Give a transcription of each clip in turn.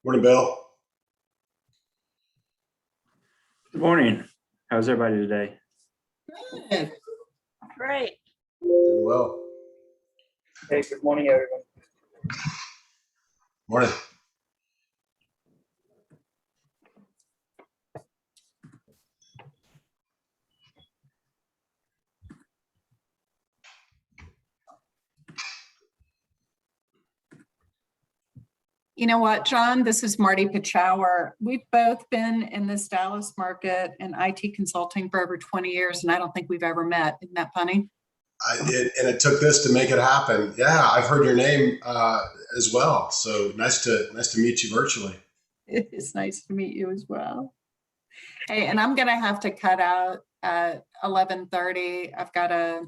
Morning, Bill. Good morning. How's everybody today? Good. Great. Doing well. Hey, good morning, everyone. Morning. You know what, John? This is Marty Pichower. We've both been in this Dallas market and IT consulting for over 20 years, and I don't think we've ever met. Isn't that funny? And it took this to make it happen. Yeah, I've heard your name as well. So nice to meet you virtually. It is nice to meet you as well. Hey, and I'm gonna have to cut out at 11:30. I've got a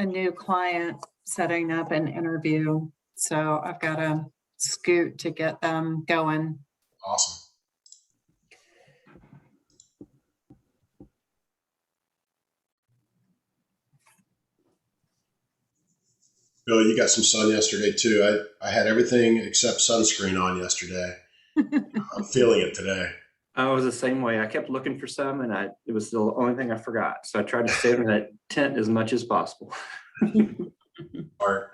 new client setting up an interview, so I've got to scoot to get them going. Awesome. Bill, you got some sun yesterday too. I had everything except sunscreen on yesterday. I'm feeling it today. I was the same way. I kept looking for some, and it was the only thing I forgot. So I tried to stay in that tent as much as possible. Art.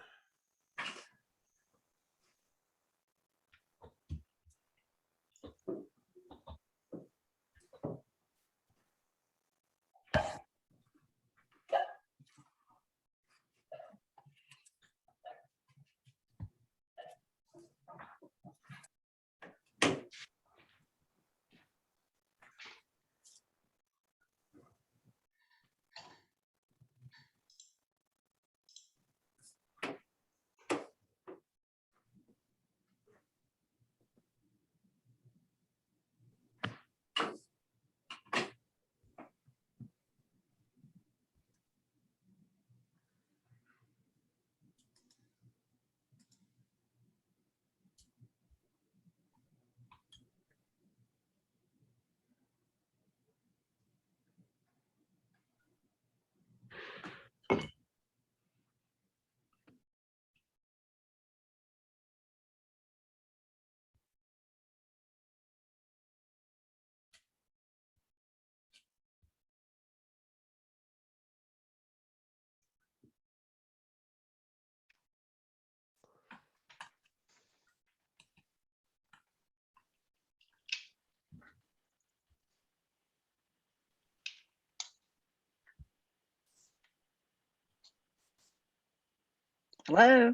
Hello.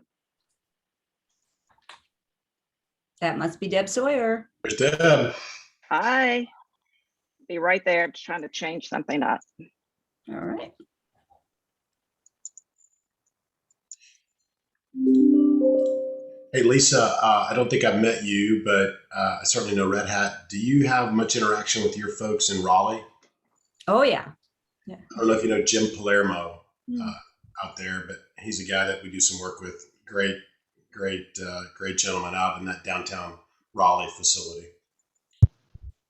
That must be Deb Sawyer. There's Deb. Hi. Be right there. I'm just trying to change something up. All right. Hey, Lisa, I don't think I've met you, but I certainly know Red Hat. Do you have much interaction with your folks in Raleigh? Oh, yeah. I don't know if you know Jim Palermo Mm. out there, but he's a guy that we do some work with. Great gentleman out in that downtown Raleigh facility.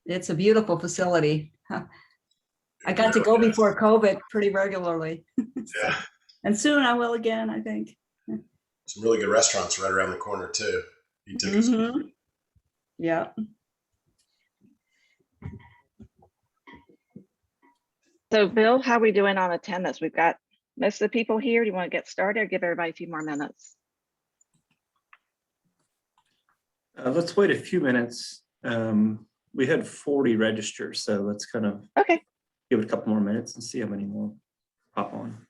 It's a beautiful facility. I got to go before COVID pretty regularly. Yeah, And soon I will again, I think. some really good restaurants right around the corner too. He took us. Mhm. Yeah. So Bill, how are we doing on attendance? We've got most of the people here. Do you want to get started or give everybody a few more minutes? Let's wait a few minutes. We had 40 registered, so let's kind of Okay. give it a couple more minutes and see how many more pop on.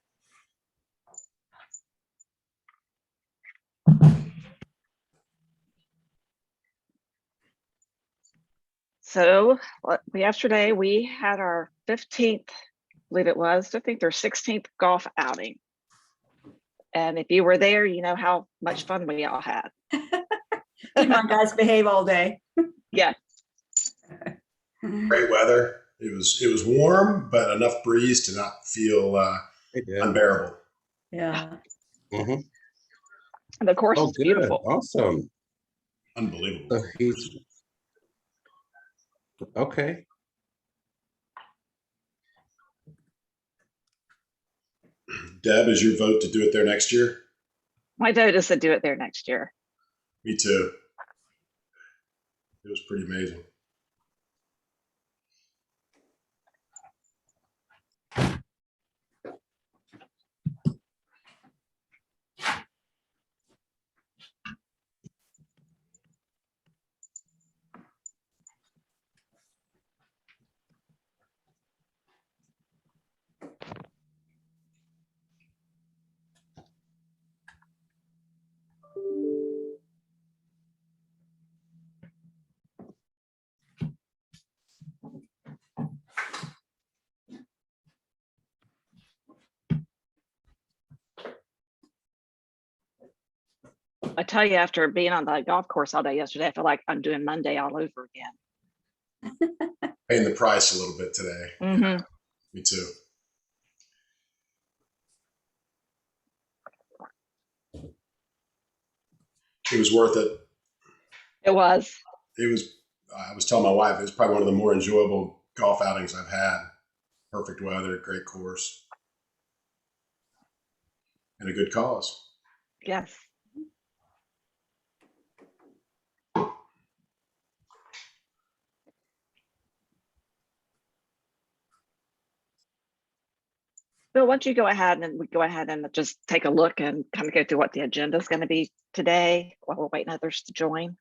So yesterday we had our 15th, I believe it was, I think their 16th golf outing. And if you were there, you know how much fun we all had. Did my guys behave all day? Yeah. Great weather. It was warm, but enough breeze to not feel unbearable. Yeah. Mhm. And the course Oh, is good. beautiful. Awesome. Unbelievable. So he's okay. Deb, is your vote to do it there next year? My vote is to do it there next year. Me too. It was pretty amazing. I tell you, after being on the golf course all day yesterday, I feel like I'm doing Monday all over again. Paying the price a little bit today. Mhm. Me too. It was worth it. It was. It was. I was telling my wife it was probably one of the more enjoyable golf outings I've had. Perfect weather, great course, and a good cause. Yes. Bill, why don't you go ahead and we go ahead and just take a look and kind of go through what the agenda is going to be today while we're waiting others to join.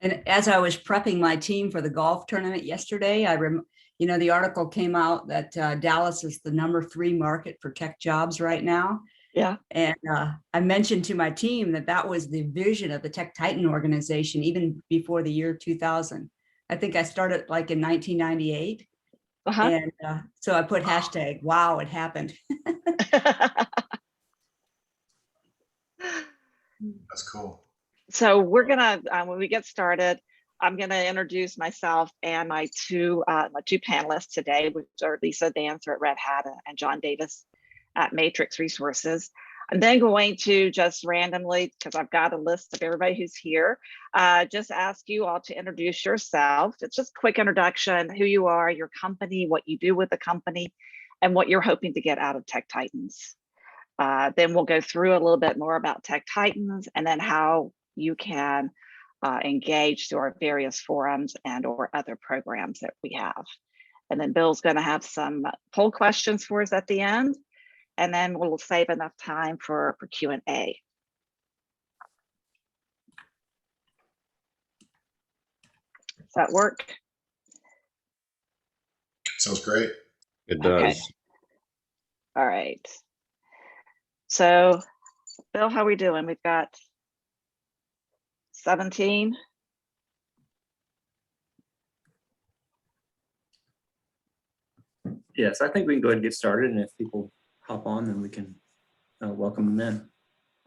And as I was prepping my team for the golf tournament yesterday, the article came out that Dallas is the #3 market for tech jobs right now. Yeah. And I mentioned to my team that was the vision of the Tech Titan organization, even before the year 2000. I think I started like in 1998. Uh-huh. And so I put hashtag, wow, it happened. That's cool. So we're gonna, when we get started, I'm gonna introduce myself and my two panelists today, which are Lisa Dancer at Red Hat and John Davis at Matrix Resources. I'm then going to just randomly, because I've got a list of everybody who's here, just ask you all to introduce yourself. It's just a quick introduction, who you are, your company, what you do with the company, and what you're hoping to get out of Tech Titans. Then we'll go through a little bit more about Tech Titans and then how you can engage through our various forums and or other programs that we have. And then Bill's going to have some poll questions for us at the end, and then we'll save enough time for Q&A. Does that work? Sounds great. It does. Okay. All right. So, Bill, how are we doing? We've got 17. Yes, I think we can go ahead and get started, and if people hop on, then we can welcome them in.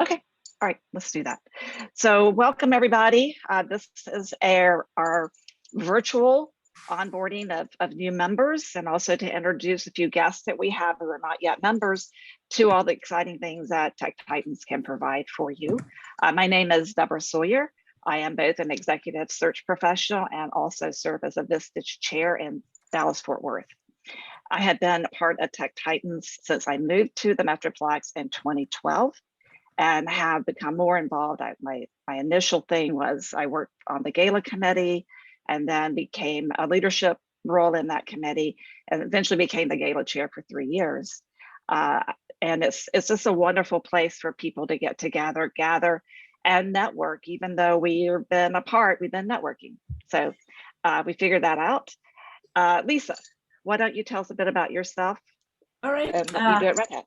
Okay, all right, let's do that. So welcome everybody. This is our virtual onboarding of new members, and also to introduce a few guests that we have who are not yet members to all the exciting things that Tech Titans can provide for you. My name is Deborah Sawyer. I am both an executive search professional and also serve as a Vistage chair in Dallas-Fort Worth. I had been a part of Tech Titans since I moved to the Metroplex in 2012 and have become more involved. My initial thing was I worked on the gala committee and then became a leadership role in that committee and eventually became the gala chair for 3 years. And it's just a wonderful place for people to get together, gather and network. Even though we've been apart, we've been networking. So we figured that out. Lisa, why don't you tell us a bit about yourself? All right. And what you do at Red Hat?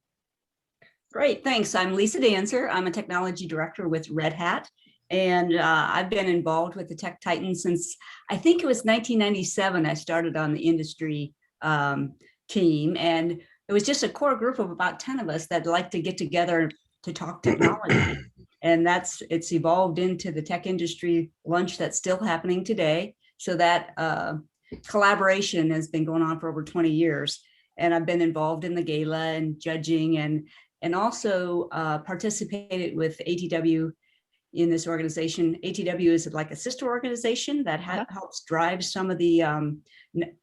Great, thanks. I'm Lisa Dancer. I'm a technology director with Red Hat. And I've been involved with the Tech Titans since, I think it was 1997, I started on the industry team. And it was just a core group of about 10 of us that like to get together to talk technology. And it's evolved into the tech industry lunch that's still happening today. So that collaboration has been going on for over 20 years. And I've been involved in the gala and judging and also participated with ATW in this organization. ATW is like a sister organization that helps drive some of the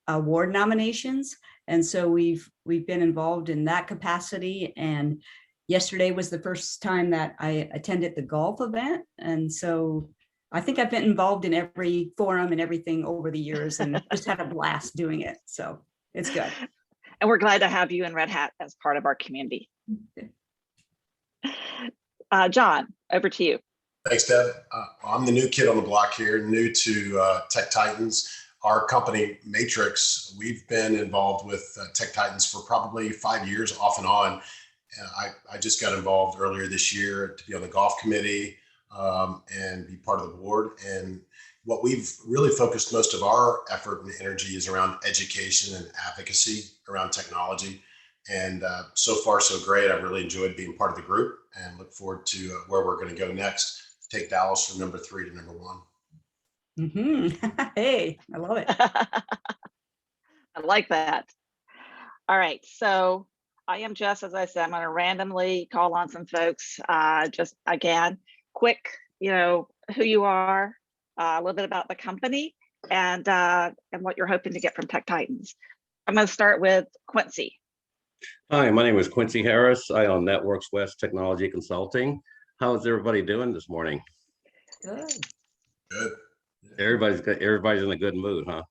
award nominations. And so we've been involved in that capacity. And yesterday was the first time that I attended the golf event. And so I think I've been involved in every forum and everything over the years and just had a blast doing it. So it's good. And we're glad to have you in Red Hat as part of our community. John, over to you. Thanks, Deb. I'm the new kid on the block here, new to Tech Titans. Our company, Matrix, we've been involved with Tech Titans for probably 5 years off and on. I just got involved earlier this year to be on the golf committee and be part of the board. And what we've really focused most of our effort and energy is around education and advocacy around technology. And so far, so great. I've really enjoyed being part of the group and look forward to where we're going to go next. Take Dallas from number 3 to number 1. Hey, I love it. I like that. All right, so I am just, as I said, I'm going to randomly call on some folks. Just again, quick, who you are, a little bit about the company, and what you're hoping to get from Tech Titans. I'm going to start with Quincy. Hi, my name is Quincy Harris. I own Networks West Technology Consulting. How is everybody doing this morning? Good. Good. Everybody's in a good mood, huh?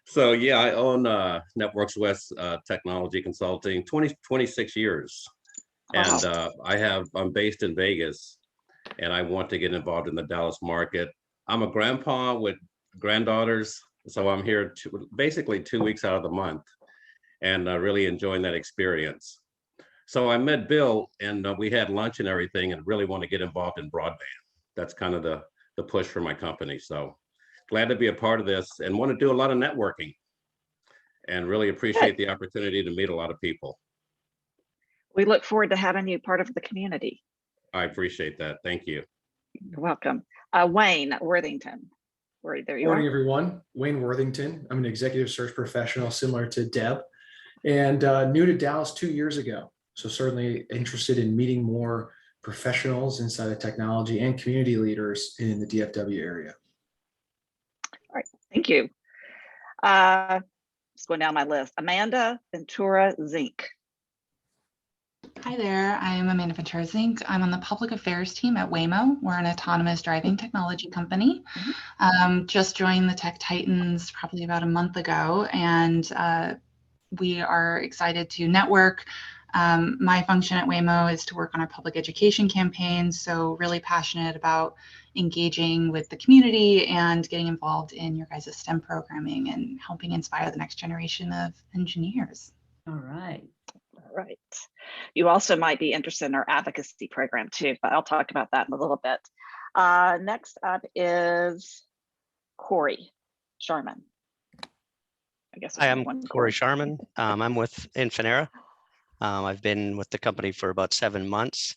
So yeah, I own Networks West Technology Consulting, 26 years. And I'm based in Vegas, and I want to get involved in the Dallas market. I'm a grandpa with granddaughters, so I'm here basically 2 weeks out of the month, and really enjoying that experience. So I met Bill, and we had lunch and everything, and really want to get involved in broadband. That's kind of the push for my company. So glad to be a part of this, and want to do a lot of networking, and really appreciate the opportunity to meet a lot of people. We look forward to having you part of the community. I appreciate that. Thank you. You're welcome. Wayne Worthington. There you Morning, are. everyone. Wayne Worthington. I'm an executive search professional similar to Deb, and new to Dallas 2 years ago. So certainly interested in meeting more professionals inside of technology and community leaders in the DFW area. All right, thank you. Just going down my list. Amanda Ventura Zink. Hi there, I am Amanda Ventura Zink. I'm on the public affairs team at Waymo. We're an autonomous driving technology company. Just joined the Tech Titans probably about a month ago, and we are excited to network. My function at Waymo is to work on our public education campaigns, so really passionate about engaging with the community and getting involved in your guys' STEM programming and helping inspire the next generation of engineers. All right. All right. You also might be interested in our advocacy program too, but I'll talk about that in a little bit. Next up is Corey Sharman. I guess. Hi, I'm Corey Sharman. I'm with Infinera. I've been with the company for about 7 months.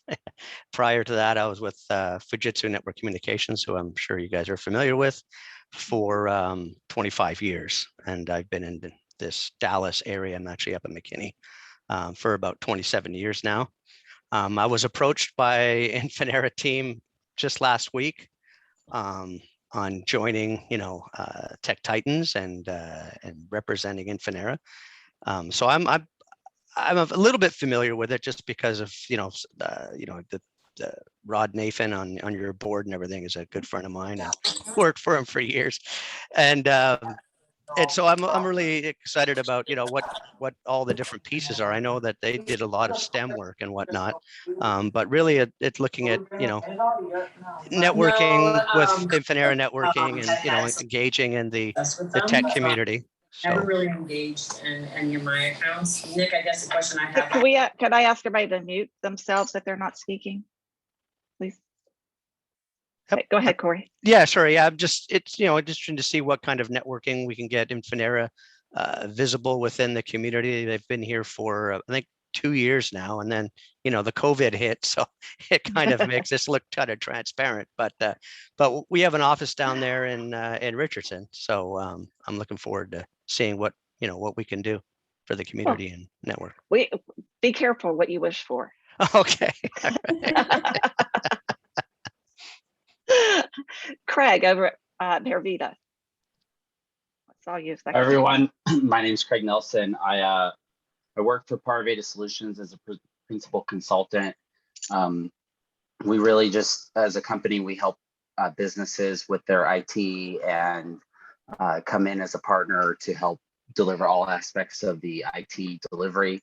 Prior to that, I was with Fujitsu Network Communications, who I'm sure you guys are familiar with, for 25 years. And I've been in this Dallas area. I'm actually up in McKinney for about 27 years now. I was approached by Infinera team just last week on joining, Tech Titans and representing Infinera. So I'm a little bit familiar with it just because of the Rod Nathan on your board and everything is a good friend of mine. I worked for him for years, and so I'm really excited about what all the different pieces are. I know that they did a lot of STEM work and whatnot, but really it's looking at networking with Infinera networking and engaging in the tech community. So. Never really engaged in any of my accounts. Nick, I guess the question I have. Can I ask everybody to mute themselves if they're not speaking, please? Yep. Okay, go ahead, Corey. Yeah, sorry. Yeah, it's interesting to see what kind of networking we can get Infinera visible within the community. They've been here for I think 2 years now, and then the COVID hit, so it kind of makes this look kind of transparent. But we have an office down there in Richardson, so I'm looking forward to seeing what we can do for the community and network. Be careful what you wish for. Okay. Craig over at Nervita. I saw you. Hi, everyone. My name is Craig Nelson. I I work for Parveda Solutions as a principal consultant. We really just, as a company, we help businesses with their IT and come in as a partner to help deliver all aspects of the IT delivery.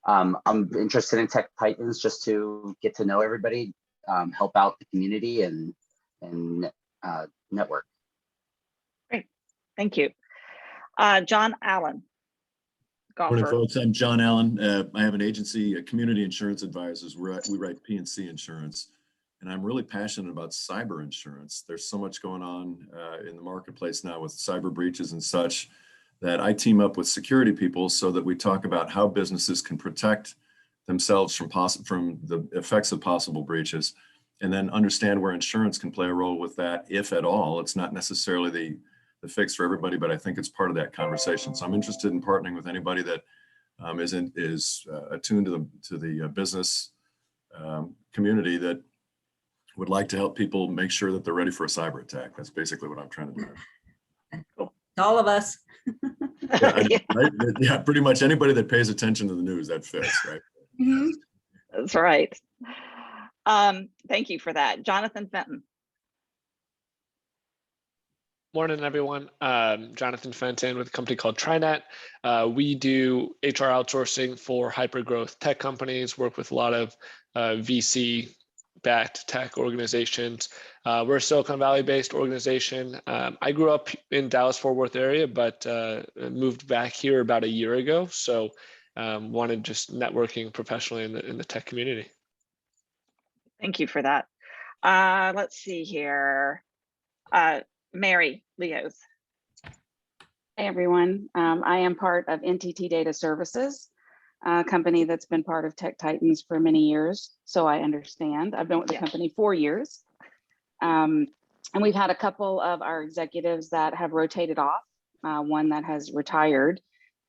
I'm interested in Tech Titans just to get to know everybody, help out the community and network. Great, thank you. John Allen. Morning, Golfer. folks. I'm John Allen. I have an agency, Community Insurance Advisors. We write P&C insurance, and I'm really passionate about cyber insurance. There's so much going on in the marketplace now with cyber breaches and such that I team up with security people so that we talk about how businesses can protect themselves from the effects of possible breaches, and then understand where insurance can play a role with that, if at all. It's not necessarily the fix for everybody, but I think it's part of that conversation. So I'm interested in partnering with anybody that is attuned to the business community that would like to help people make sure that they're ready for a cyber attack. That's basically what I'm trying to do. To all of us. Yeah, pretty much anybody that pays attention to the news, that fits, right? Mhm. That's right. Thank you for that. Jonathan Fenton. Morning, everyone. Jonathan Fenton with a company called TriNet. We do HR outsourcing for hyper-growth tech companies, work with a lot of VC-backed tech organizations. We're a Silicon Valley-based organization. I grew up in Dallas-Fort Worth area, but moved back here about a year ago. So wanted just networking professionally in the tech community. Thank you for that. Let's see here. Mary Leos. Hey everyone, I am part of NTT Data Services, a company that's been part of Tech Titans for many years, so I understand. I've been with the company 4 years. And we've had a couple of our executives that have rotated off, one that has retired,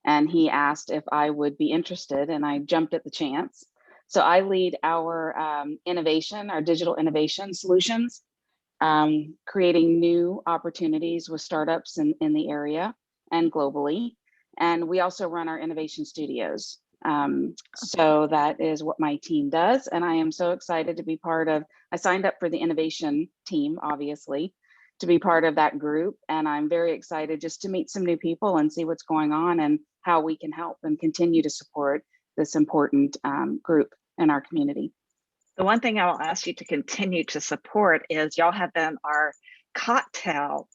and he asked if I would be interested, and I jumped at the chance. So I lead our innovation, our digital innovation solutions, creating new opportunities with startups in the area and globally. And we also run our innovation studios. So that is what my team does. And I am so excited to be part of, I signed up for the innovation team, obviously, to be part of that group. And I'm very excited just to meet some new people and see what's going on and how we can help and continue to support this important group in our community. The one thing I'll ask you to continue to support is y'all have been our cocktail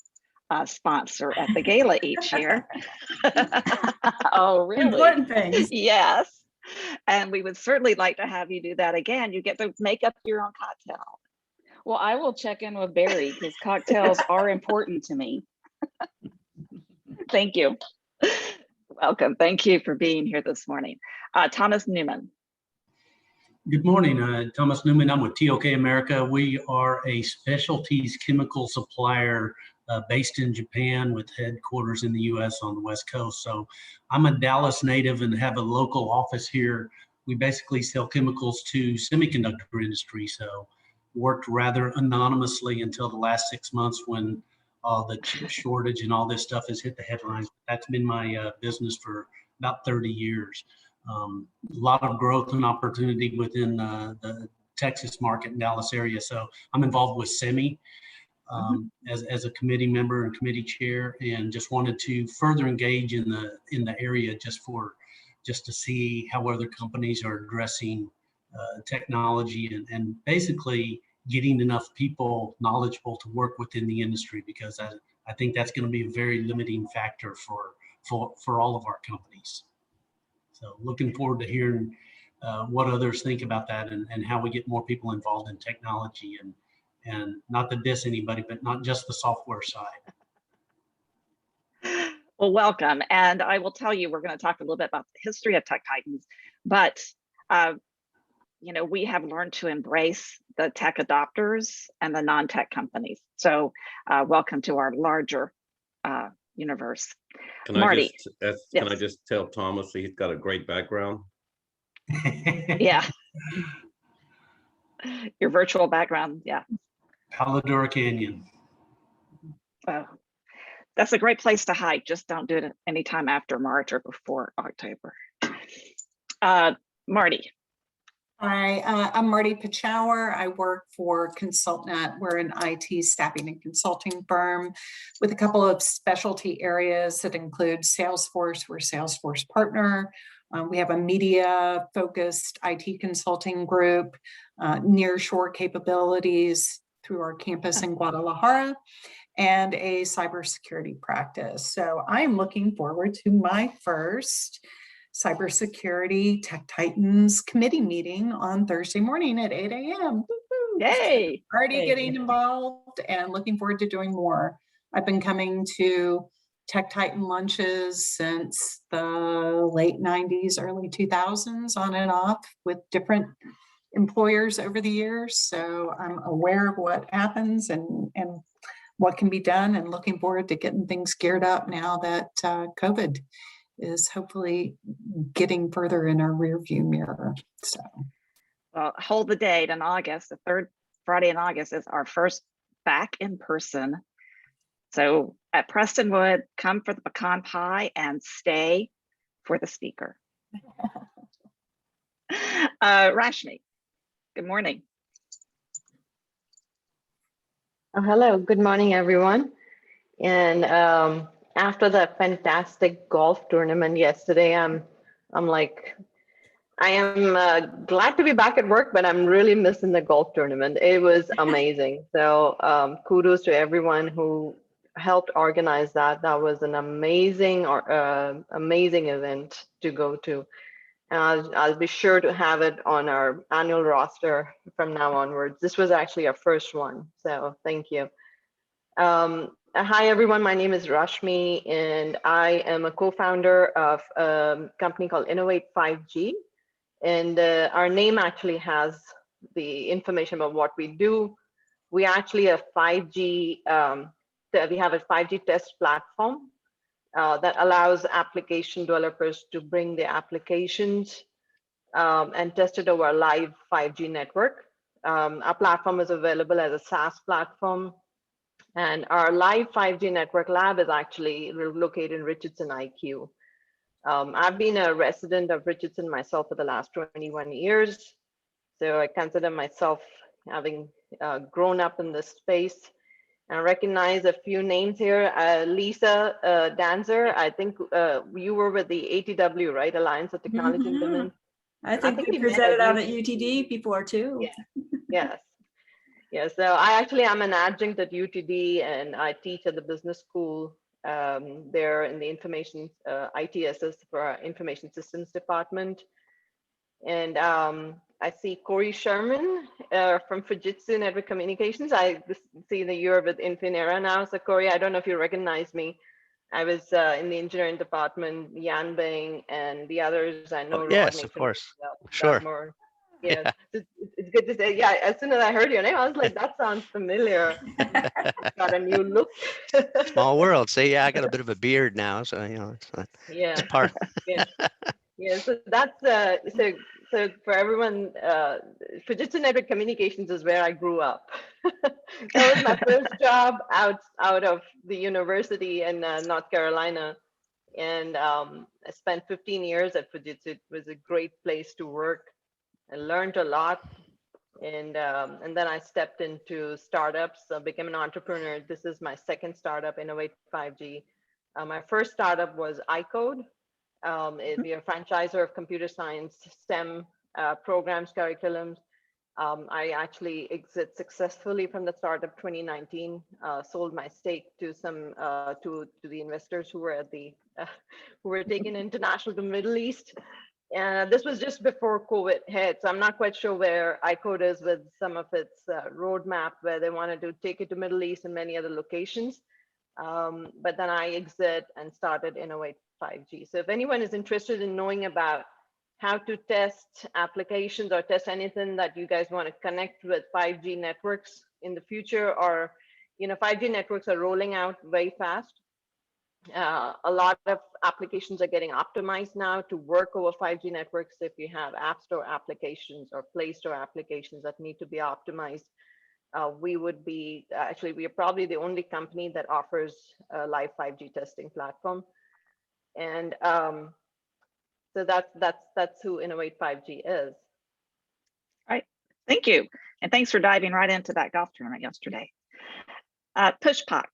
sponsor at the gala each year. Oh, really? Important things. Yes. And we would certainly like to have you do that again. You get to make up your own cocktail. Well, I will check in with Barry because cocktails are important to me. Thank you. Welcome. Thank you for being here this morning. Thomas Newman. Good morning, Thomas Newman. I'm with TOK America. We are a specialties chemical supplier based in Japan with headquarters in the US on the West Coast. So I'm a Dallas native and have a local office here. We basically sell chemicals to semiconductor industry. So worked rather anonymously until the last 6 months when the chip shortage and all this stuff has hit the headlines. That's been my business for about 30 years. A lot of growth and opportunity within the Texas market and Dallas area. So I'm involved with SEMI as a committee member and committee chair, and just wanted to further engage in the area just to see how other companies are addressing technology and basically getting enough people knowledgeable to work within the industry, because I think that's going to be a very limiting factor for all of our companies. So looking forward to hearing what others think about that and how we get more people involved in technology and not to diss anybody, but not just the software side. Well, welcome. And I will tell you, we're going to talk a little bit about the history of Tech Titans, but you know, we have learned to embrace the tech adopters and the non-tech companies. So welcome to our larger universe. Marty. Can I just tell Thomas he's got a great background? Yeah. Your virtual background, yeah. Paladora Canyon. That's a great place to hike. Just don't do it anytime after March or before October. Marty. Hi, I'm Marty Pachauer. I work for ConsultNet. We're an IT staffing and consulting firm with a couple of specialty areas that include Salesforce. We're a Salesforce partner. We have a media-focused IT consulting group, nearshore capabilities through our campus in Guadalajara, and a cybersecurity practice. So I'm looking forward to my first Cybersecurity Tech Titans committee meeting on Thursday morning at 8 a.m. Yay! Already getting involved and looking forward to doing more. I've been coming to Tech Titan lunches since the late 90s, early 2000s, on and off with different employers over the years. So I'm aware of what happens and what can be done, and looking forward to getting things geared up now that COVID is hopefully getting further in our rearview mirror. So, well, hold the date in August. The third Friday in August is our first back in person. So at Prestonwood, come for the pecan pie and stay for the speaker. Rashmi, good morning. Oh, hello, good morning, everyone. And after that fantastic golf tournament yesterday, I am glad to be back at work, but I'm really missing the golf tournament. It was amazing. So kudos to everyone who helped organize that. That was an amazing event to go to. And I'll be sure to have it on our annual roster from now onwards. This was actually our first one, so thank you. Hi, everyone. My name is Rashmi, and I am a co-founder of a company called Innovate 5G. And our name actually has the information about what we do. We actually have 5G. We have a 5G test platform that allows application developers to bring the applications and test it over a live 5G network. Our platform is available as a SaaS platform. And our live 5G network lab is actually located in Richardson IQ. I've been a resident of Richardson myself for the last 21 years. So I consider myself having grown up in this space. I recognize a few names here. Lisa Danzer, I think you were with the ATW, right? Alliance of Technology and Women. I think we presented out at UTD before too. Yeah. Yes. Yeah, so I actually am an adjunct at UTD, and I teach at the business school there in the information ITSS for our information systems department. And I see Corey Sherman from Fujitsu Network Communications. I see that you're with Infinera now. So Corey, I don't know if you recognize me. I was in the engineering department, Yan Bing and the others. I know. Oh, yes, of course. Sure. Yeah, it's good to say. Yeah, as soon as I heard your name, I was like, that sounds familiar. Got a new look. Small world. See, yeah, I got a bit of a beard now, so you know, it's part. Yeah. Yeah. So that's so for everyone, Fujitsu Network Communications is where I grew up. That was my first job out of the university in North Carolina, and I spent 15 years at Fujitsu. It was a great place to work. I learned a lot, and then I stepped into startups, became an entrepreneur. This is my second startup, Innovate 5G. My first startup was iCode. We are a franchisor of computer science, STEM programs, curriculums. I actually exit successfully from the startup 2019. Sold my stake to some to the investors who were at the who were taking international to Middle East. And this was just before COVID hit, so I'm not quite sure where iCode is with some of its roadmap, where they wanted to take it to Middle East and many other locations. But then I exit and started Innovate 5G. So if anyone is interested in knowing about how to test applications or test anything that you guys want to connect with 5G networks in the future, or 5G networks are rolling out very fast. A lot of applications are getting optimized now to work over 5G networks. If you have App Store applications or Play Store applications that need to be optimized, we would be we are probably the only company that offers a live 5G testing platform. And So that's who Innovate 5G is. Right. Thank you. And thanks for diving right into that golf tournament yesterday. Pushpak.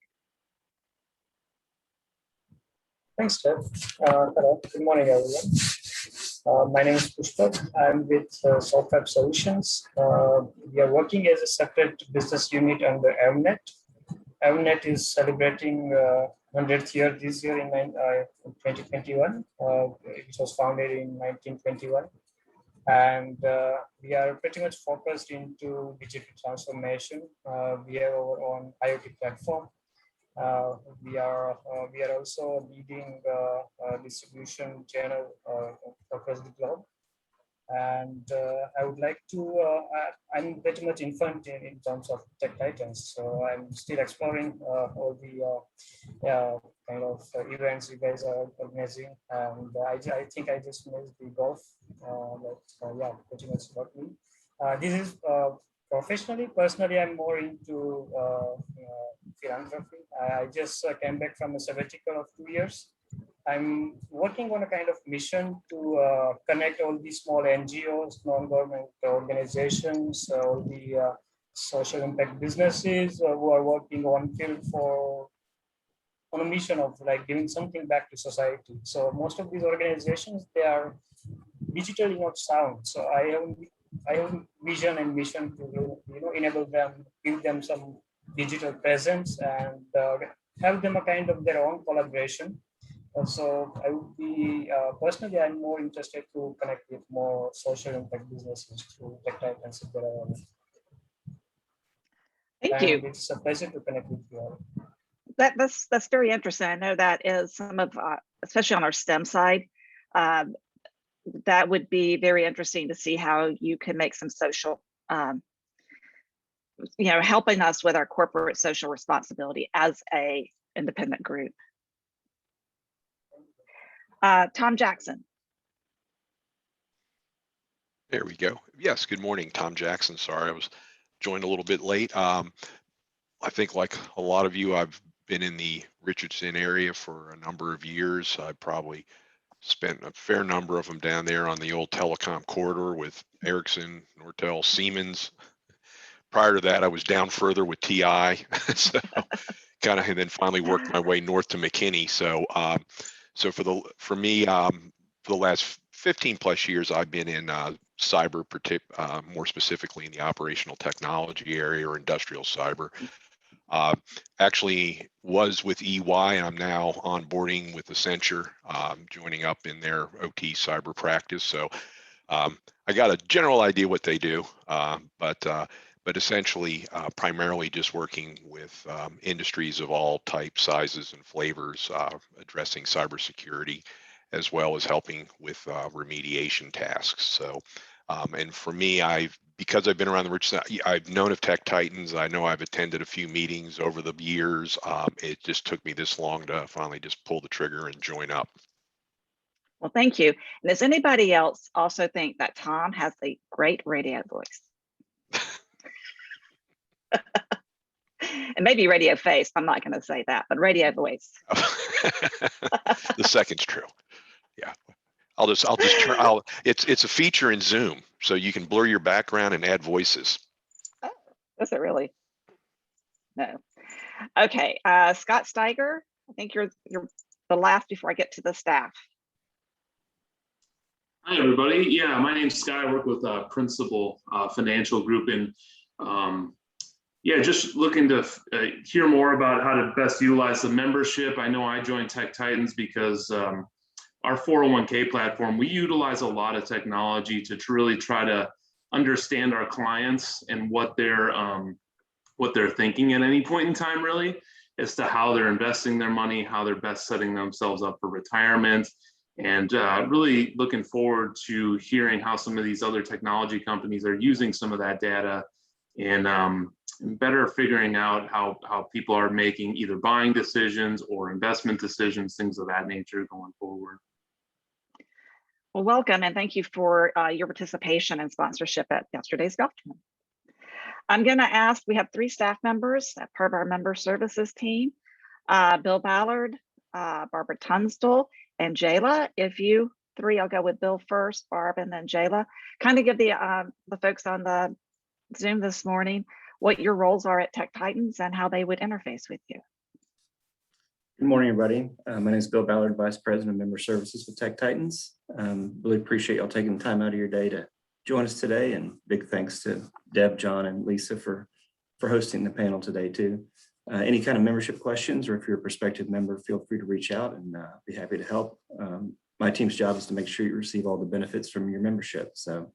Thanks, Jeff. Hello, good morning, everyone. My name is Pushpak. I'm with Softweb Solutions. We are working as a separate business unit under Avnet. Avnet is celebrating 100th year this year in 2021. It was founded in 1921. And we are pretty much focused into digital transformation. We have our own IoT platform. We are also leading distribution channel across the globe. And I would like to, I'm pretty much infant in terms of Tech Titans. So I'm still exploring all the kind of events you guys are organizing. And I think I just missed the golf, yeah, pretty much got me. This is professionally, personally, I'm more into philanthropy. I just came back from a sabbatical of 2 years. I'm working on a kind of mission to connect all these small NGOs, non-government organizations, all the social impact businesses who are working on field on a mission of like giving something back to society. So most of these organizations, they are digitally not sound. So I have vision and mission to enable them, give them some digital presence and have them a kind of their own collaboration. So I would be, personally, I'm more interested to connect with more social impact businesses through Tech Titans. Thank you. It's a pleasure to connect with you all. That's very interesting. I know that is some of, especially on our STEM side, that would be very interesting to see how you can make some social, helping us with our corporate social responsibility as a independent group. Tom Jackson. There we go. Yes, good morning, Tom Jackson. Sorry, I was joined a little bit late. I think like a lot of you, I've been in the Richardson area for a number of years. I probably spent a fair number of them down there on the old telecom corridor with Ericsson, Nortel, Siemens. Prior to that, I was down further with TI, so kind of, and then finally worked my way north to McKinney. So, for me, for the last 15 plus years, I've been in cyber, more specifically in the operational technology area or industrial cyber. Actually was with EY, and I'm now onboarding with Accenture, joining up in their OT cyber practice. So I got a general idea what they do, but essentially primarily just working with industries of all types, sizes, and flavors, addressing cybersecurity, as well as helping with remediation tasks. So, and for me, because I've been around the Richardson, I've known of Tech Titans. I know I've attended a few meetings over the years. It just took me this long to finally just pull the trigger and join up. Well, thank you. And does anybody else also think that Tom has a great radio voice? And maybe radio face. I'm not going to say that, but radio voice. The second's true. Yeah. It's a feature in Zoom, so you can blur your background and add voices. Oh, is it really? No. Okay, Scott Steiger, I think you're the last before I get to the staff. Hi, everybody. Yeah, my name's Scott. I work with Principal Financial Group, and yeah, just looking to hear more about how to best utilize the membership. I know I joined Tech Titans because our 401k platform, we utilize a lot of technology to really try to understand our clients and what they're thinking at any point in time, really, as to how they're investing their money, how they're best setting themselves up for retirement. And really looking forward to hearing how some of these other technology companies are using some of that data and better figuring out how people are making either buying decisions or investment decisions, things of that nature going forward. Well, welcome and thank you for your participation and sponsorship at yesterday's golf tournament. I'm going to ask, we have 3 staff members that part of our member services team, Bill Ballard, Barbara Tunstall, and Jayla. If you three, I'll go with Bill first, Barb, and then Jayla. Kind of give the folks on the Zoom this morning what your roles are at Tech Titans and how they would interface with you. Good morning, everybody. My name is Bill Ballard, Vice President of Member Services with Tech Titans. Really appreciate y'all taking the time out of your day to join us today, and big thanks to Deb, John, and Lisa for hosting the panel today too. Any kind of membership questions, or if you're a prospective member, feel free to reach out and be happy to help. My team's job is to make sure you receive all the benefits from your membership. So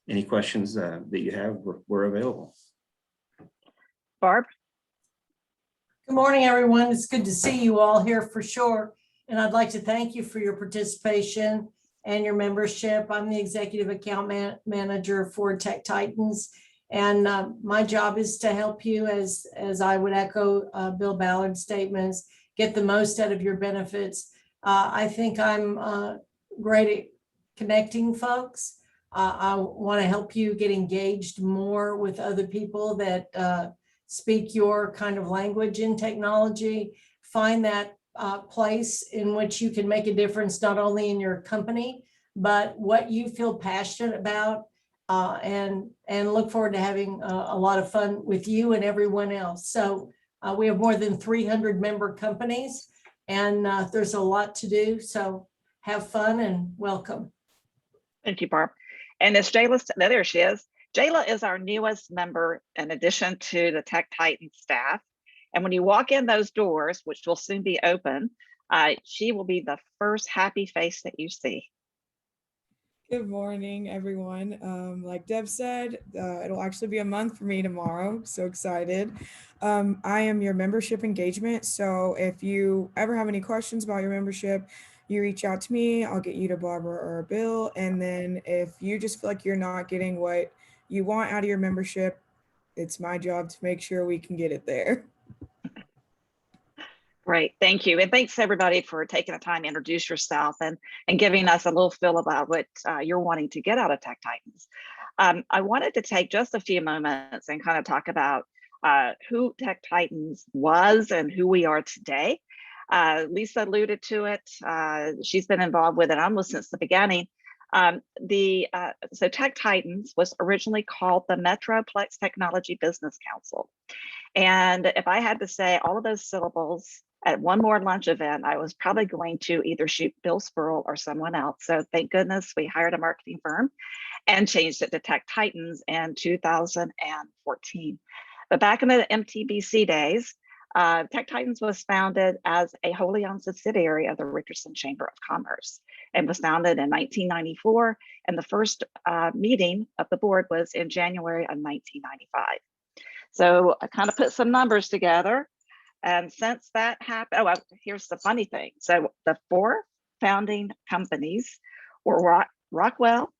any questions that you have, we're available. Barb? Good morning, everyone. It's good to see you all here for sure. And I'd like to thank you for your participation and your membership. I'm the Executive Account Manager for Tech Titans. And my job is to help you, as I would echo Bill Ballard's statements, get the most out of your benefits. I think I'm great at connecting folks. I want to help you get engaged more with other people that speak your kind of language in technology. Find that place in which you can make a difference, not only in your company, but what you feel passionate about. And look forward to having a lot of fun with you and everyone else. So we have more than 300 member companies, and there's a lot to do. So have fun and welcome. Thank you, Barb. And as Jayla, there she is. Jayla is our newest member in addition to the Tech Titans staff. And when you walk in those doors, which will soon be open, she will be the first happy face that you see. Good morning, everyone. Like Deb said, it'll actually be a month for me tomorrow. So excited. I am your membership engagement. So if you ever have any questions about your membership, you reach out to me. I'll get you to Barbara or Bill. And then if you just feel like you're not getting what you want out of your membership, it's my job to make sure we can get it there. Great, thank you. And thanks everybody for taking the time to introduce yourself and giving us a little feel about what you're wanting to get out of Tech Titans. I wanted to take just a few moments and kind of talk about who Tech Titans was and who we are today. Lisa alluded to it. She's been involved with it almost since the beginning. So Tech Titans was originally called the Metroplex Technology Business Council. And if I had to say all of those syllables at one more lunch event, I was probably going to either shoot Bill Spurl or someone else. So thank goodness we hired a marketing firm and changed it to Tech Titans in 2014. But back in the MTBC days, Tech Titans was founded as a wholly owned subsidiary of the Richardson Chamber of Commerce and was founded in 1994. And the first meeting of the board was in January of 1995. So I kind of put some numbers together. And since that happened, well, here's the funny thing. So the four founding companies were Rockwell,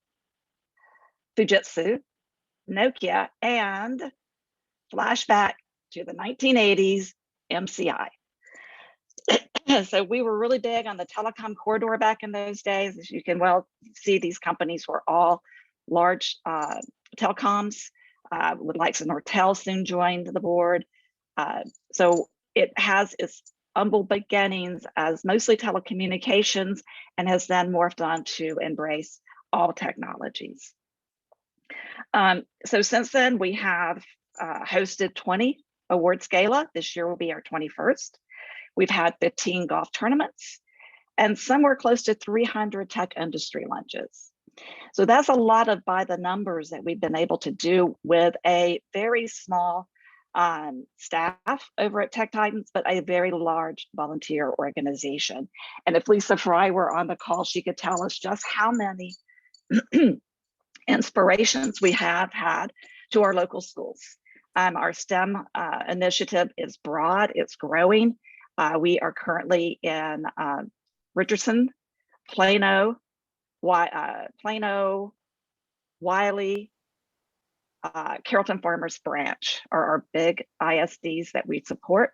Fujitsu, Nokia, and flashback to the 1980s, MCI. So we were really big on the telecom corridor back in those days. As you can well see, these companies were all large telecoms. With likes of Nortel soon joined the board. So it has its humble beginnings as mostly telecommunications and has then morphed on to embrace all technologies. So since then, we have hosted 20 awards gala. This year will be our 21st. We've had 15 golf tournaments and somewhere close to 300 tech industry lunches. So that's a lot of by the numbers that we've been able to do with a very small staff over at Tech Titans, but a very large volunteer organization. And if Lisa Fry were on the call, she could tell us just how many inspirations we have had to our local schools. Our STEM initiative is broad, it's growing. We are currently in Richardson, Plano, Wiley, Carrollton Farmers Branch are our big ISDs that we support.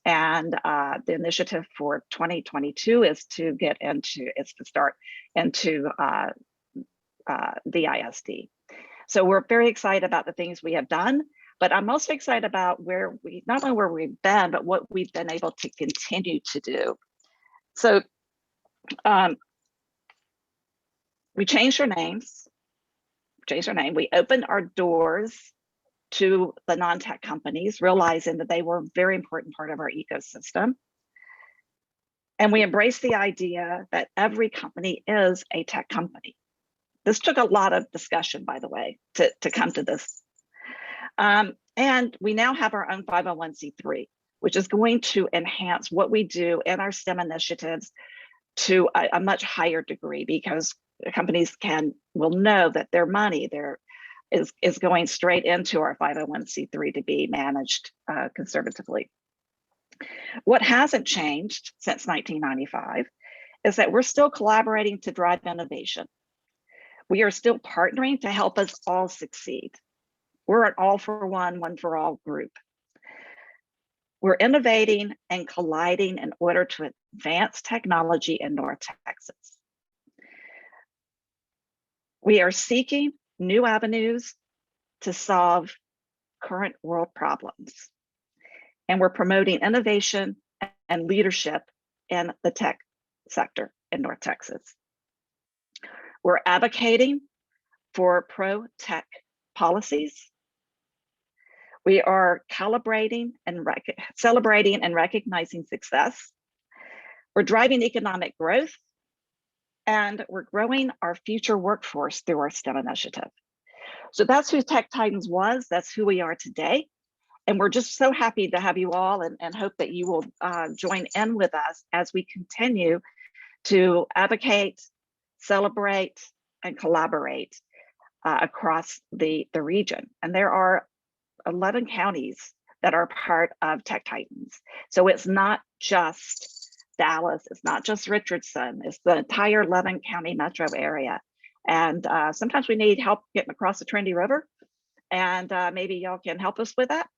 And the initiative for 2022 is to start into the ISD. So we're very excited about the things we have done, but I'm most excited about not only where we've been, but what we've been able to continue to do. So We changed our names, We opened our doors to the non-tech companies, realizing that they were a very important part of our ecosystem. And we embraced the idea that every company is a tech company. This took a lot of discussion, by the way, to come to this. And we now have our own 501c3, which is going to enhance what we do in our STEM initiatives to a much higher degree, because companies will know that their money is going straight into our 501c3 to be managed conservatively. What hasn't changed since 1995 is that we're still collaborating to drive innovation. We are still partnering to help us all succeed. We're an all for one, one for all group. We're innovating and colliding in order to advance technology in North Texas. We are seeking new avenues to solve current world problems. And we're promoting innovation and leadership in the tech sector in North Texas. We're advocating for pro-tech policies. We are celebrating and recognizing success. We're driving economic growth, and we're growing our future workforce through our STEM initiative. So that's who Tech Titans was, that's who we are today. And we're just so happy to have you all and hope that you will join in with us as we continue to advocate, celebrate, and collaborate across the region. And there are 11 counties that are part of Tech Titans. So it's not just Dallas, it's not just Richardson, it's the entire 11 county metro area. And sometimes we need help getting across the Trinity River, and maybe y'all can help us with that.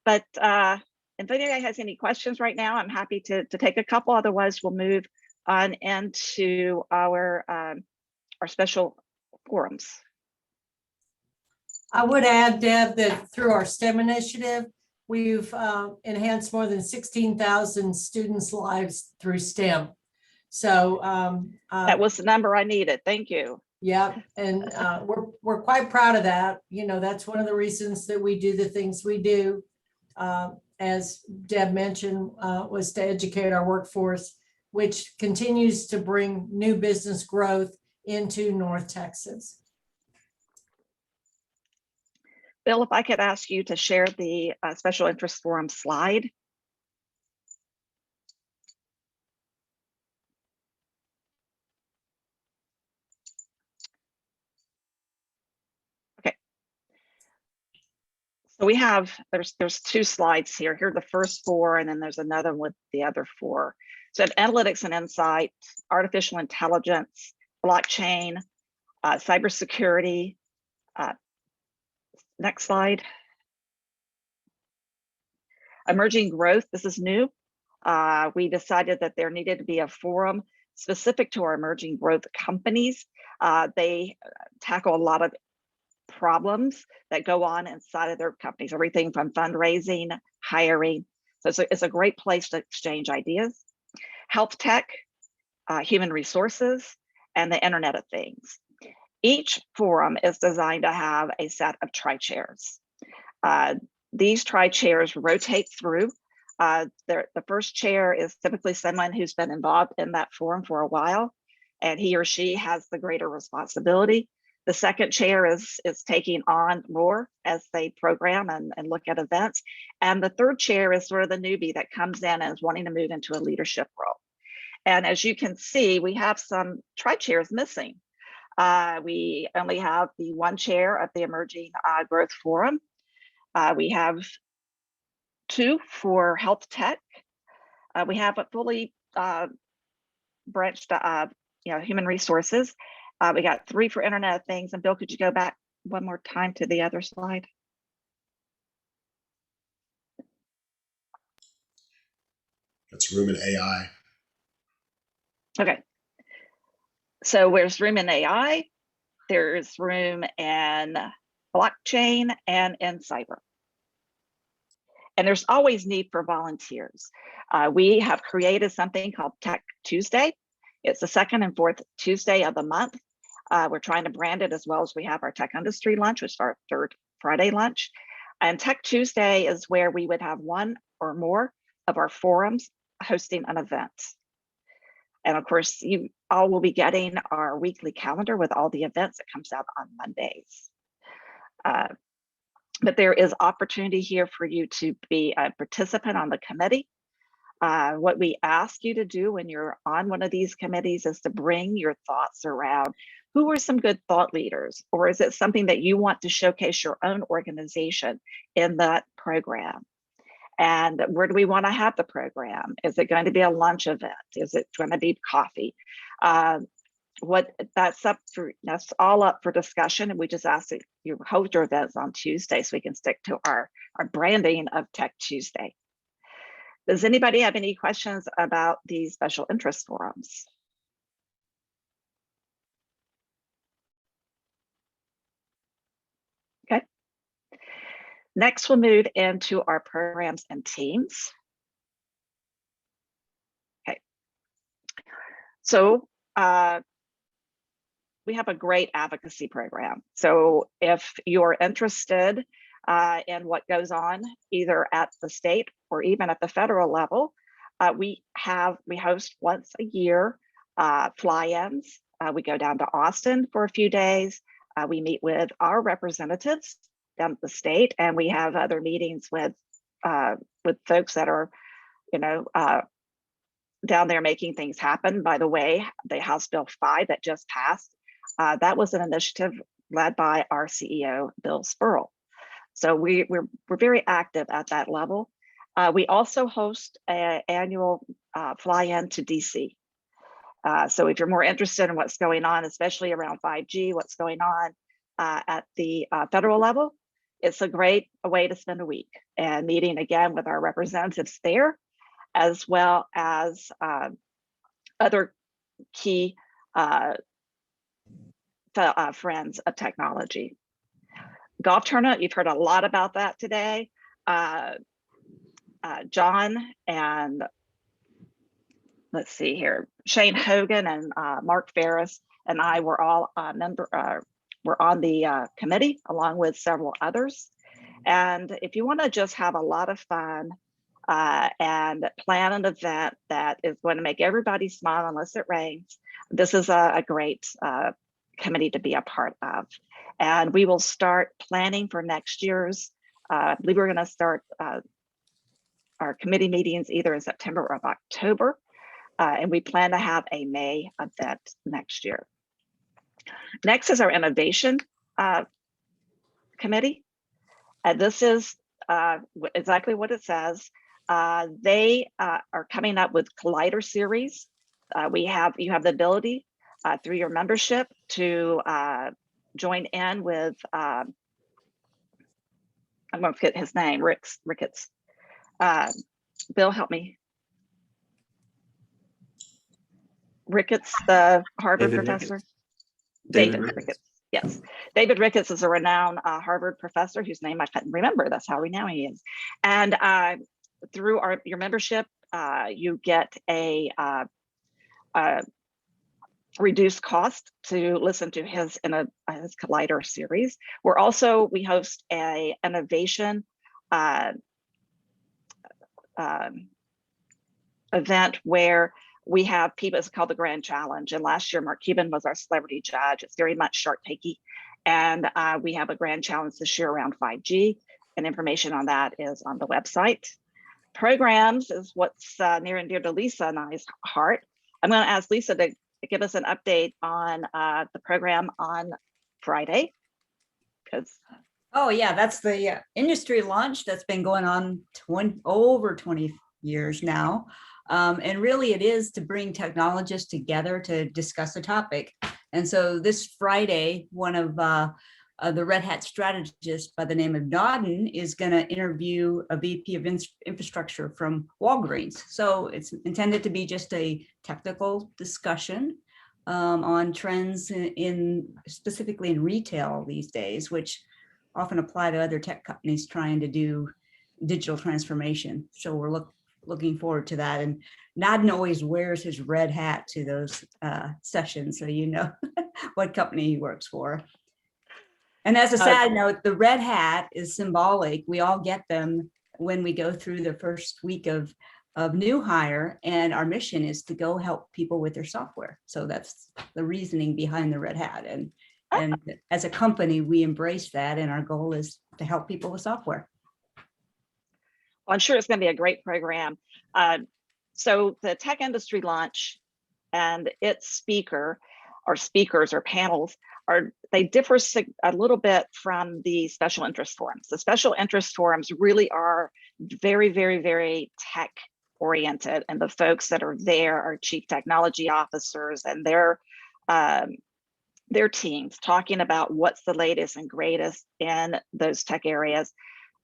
But if anybody has any questions right now, I'm happy to take a couple. Otherwise, we'll move on into our special forums. I would add, Deb, that through our STEM initiative, we've enhanced more than 16,000 students' lives through STEM. So that was the number I needed. Thank you. Yeah, and we're quite proud of that. You know, that's one of the reasons that we do the things we do. As Deb mentioned, was to educate our workforce, which continues to bring new business growth into North Texas. Bill, if I could ask you to share the special interest forum slide. Okay. So we have, there's two slides here. Here are the first four, and then there's another with the other four. So analytics and insight, artificial intelligence, blockchain, cybersecurity. Next slide. Emerging growth, this is new. We decided that there needed to be a forum specific to our emerging growth companies. They tackle a lot of problems that go on inside of their companies, everything from fundraising, hiring. So it's a great place to exchange ideas. Health tech, human resources, and the Internet of Things. Each forum is designed to have a set of tri-chairs. These tri-chairs rotate through. The first chair is typically someone who's been involved in that forum for a while, and he or she has the greater responsibility. The second chair is taking on more as they program and look at events. And the third chair is sort of the newbie that comes in and is wanting to move into a leadership role. And as you can see, we have some tri-chairs missing. We only have the one chair of the Emerging Growth Forum. We have two for health tech. We have a fully branched, human resources. We got three for Internet of Things. And Bill, could you go back one more time to the other slide? That's room in AI. Okay. So there's room in AI, there's room in blockchain and in cyber. And there's always need for volunteers. We have created something called Tech Tuesday. It's the second and fourth Tuesday of the month. We're trying to brand it as well as we have our Tech Industry Lunch, which is our third Friday lunch. And Tech Tuesday is where we would have one or more of our forums hosting an event. And of course, you all will be getting our weekly calendar with all the events that comes out on Mondays. But there is opportunity here for you to be a participant on the committee. What we ask you to do when you're on one of these committees is to bring your thoughts around who are some good thought leaders, or is it something that you want to showcase your own organization in that program? And where do we want to have the program? Is it going to be a lunch event? Is it going to be coffee? That's all up for discussion. And we just ask that you hold your events on Tuesday so we can stick to our branding of Tech Tuesday. Does anybody have any questions about these special interest forums? Okay. Next, we'll move into our programs and teams. Okay. So we have a great advocacy program. So if you're interested in what goes on either at the state or even at the federal level, we host once a year fly-ins. We go down to Austin for a few days. We meet with our representatives down at the state, and we have other meetings with folks that are, down there making things happen. By the way, the House Bill 5 that just passed, that was an initiative led by our CEO, Bill Spurl. So we're very active at that level. We also host an annual fly-in to DC. So if you're more interested in what's going on, especially around 5G, what's going on at the federal level, it's a great way to spend a week and meeting again with our representatives there, as well as other key friends of technology. Golf tournament, you've heard a lot about that today. John and let's see here, Shane Hogan and Mark Ferris and I were all we're on the committee along with several others. And if you want to just have a lot of fun and plan an event that is going to make everybody smile unless it rains, this is a great committee to be a part of. And we will start planning for next year's, I believe we're going to start our committee meetings either in September or October. And we plan to have a May event next year. Next is our innovation committee. This is exactly what it says. They are coming up with Collider series. You have the ability through your membership to join in with, I'm going to forget his name, Ricketts. Bill, help me. Ricketts, the Harvard professor. David Ricketts. Yes, David Ricketts is a renowned Harvard professor whose name I couldn't remember. That's how renowned he is. And through your membership, you get a reduced cost to listen to his Collider series. We host a innovation event where we have people. It's called the Grand Challenge, and last year Mark Cuban was our celebrity judge. It's very much Shark Tanky, and we have a Grand Challenge this year around 5G, and information on that is on the website. Programs is what's near and dear to Lisa and I's heart. I'm going to ask Lisa to give us an update on the program on Friday, because oh yeah, that's the industry launch that's been going on over 20 years now. And really it is to bring technologists together to discuss a topic. And so this Friday, one of the Red Hat strategists by the name of Dodden is going to interview a VP of infrastructure from Walgreens. So it's intended to be just a technical discussion on trends specifically in retail these days, which often apply to other tech companies trying to do digital transformation. So we're looking forward to that. And Nadden always wears his red hat to those sessions, so what company he works for. And as a side note, the red hat is symbolic. We all get them when we go through the first week of new hire, and our mission is to go help people with their software. So that's the reasoning behind the red hat. And as a company, we embrace that, and our goal is to help people with software. Well, I'm sure it's going to be a great program. So the tech industry launch and its speakers or panels they differ a little bit from the special interest forums. The special interest forums really are very, very, very tech oriented, and the folks that are there are chief technology officers and their teams talking about what's the latest and greatest in those tech areas.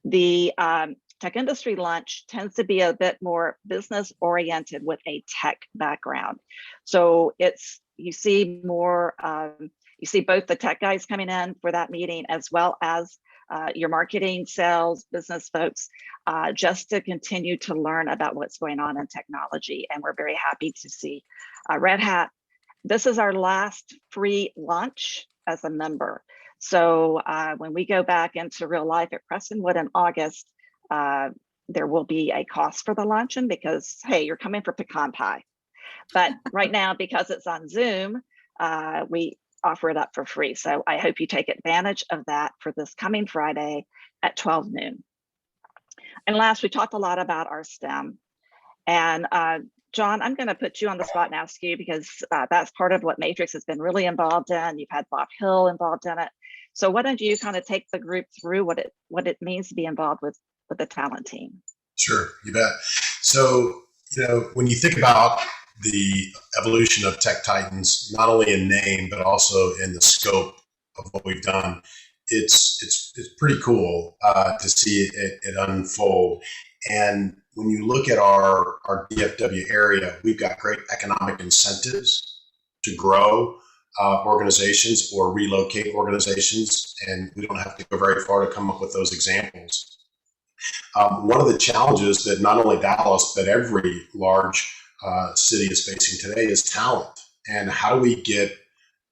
The tech industry lunch tends to be a bit more business oriented with a tech background. So you see more, you see both the tech guys coming in for that meeting, as well as your marketing, sales, business folks, just to continue to learn about what's going on in technology. And we're very happy to see Red Hat. This is our last free launch as a member. So when we go back into real life at Prestonwood in August, there will be a cost for the luncheon because, hey, you're coming for pecan pie. But right now, because it's on Zoom, we offer it up for free. So I hope you take advantage of that for this coming Friday at 12 noon. And last, we talked a lot about our STEM. And John, I'm going to put you on the spot and ask you, because that's part of what Matrix has been really involved in. You've had Bob Hill involved in it. So why don't you kind of take the group through what it means to be involved with the talent team? Sure, you bet. So, when you think about the evolution of Tech Titans, not only in name, but also in the scope of what we've done, it's pretty cool to see it unfold. And when you look at our DFW area, we've got great economic incentives to grow organizations or relocate organizations, and we don't have to go very far to come up with those examples. One of the challenges that not only Dallas, but every large city is facing today is talent. And how do we get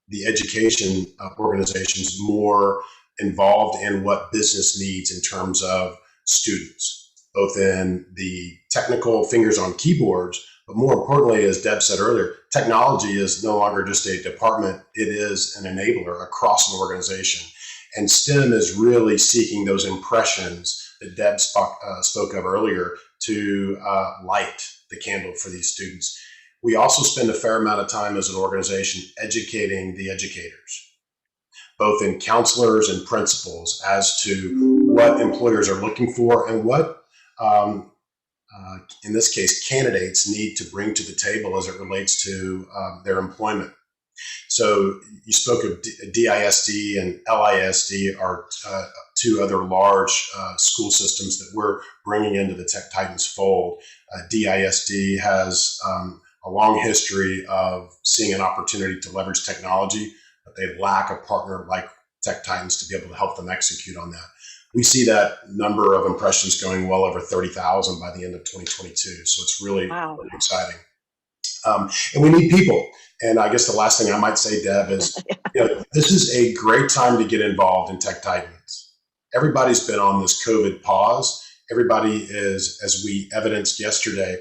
the education organizations more involved in what business needs in terms of students, both in the technical fingers on keyboards, but more importantly, as Deb said earlier, technology is no longer just a department, it is an enabler across an organization. And STEM is really seeking those impressions that Deb spoke of earlier to light the candle for these students. We also spend a fair amount of time as an organization educating the educators, both in counselors and principals, as to what employers are looking for and what, in this case, candidates need to bring to the table as it relates to their employment. So you spoke of DISD and LISD are two other large school systems that we're bringing into the Tech Titans fold. DISD has a long history of seeing an opportunity to leverage technology, but they lack a partner like Tech Titans to be able to help them execute on that. We see that number of impressions going well over 30,000 by the end of 2022. So it's really, really exciting. And we need people. And I guess the last thing I might say, Deb, is this is a great time to get involved in Tech Titans. Everybody's been on this COVID pause. Everybody is, as we evidenced yesterday,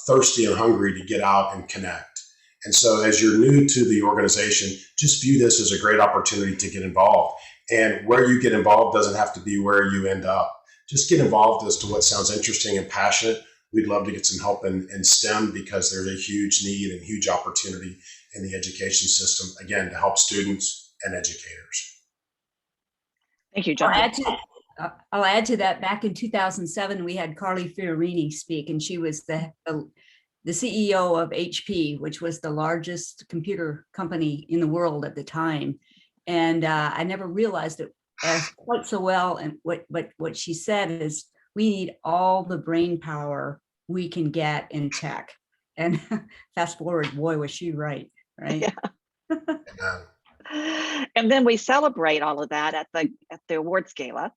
thirsty and hungry to get out and connect. And so as you're new to the organization, just view this as a great opportunity to get involved. And where you get involved doesn't have to be where you end up. Just get involved as to what sounds interesting and passionate. We'd love to get some help in STEM because there's a huge need and huge opportunity in the education system, again, to help students and educators. Thank you, John. I'll add to that. Back in 2007, we had Carly Fiorini speak, and she was the CEO of HP, which was the largest computer company in the world at the time. And I never realized it quite so well. And what she said is, we need all the brain power we can get in tech. And fast forward, boy, was she right? Yeah. And then we celebrate all of that at the awards gala.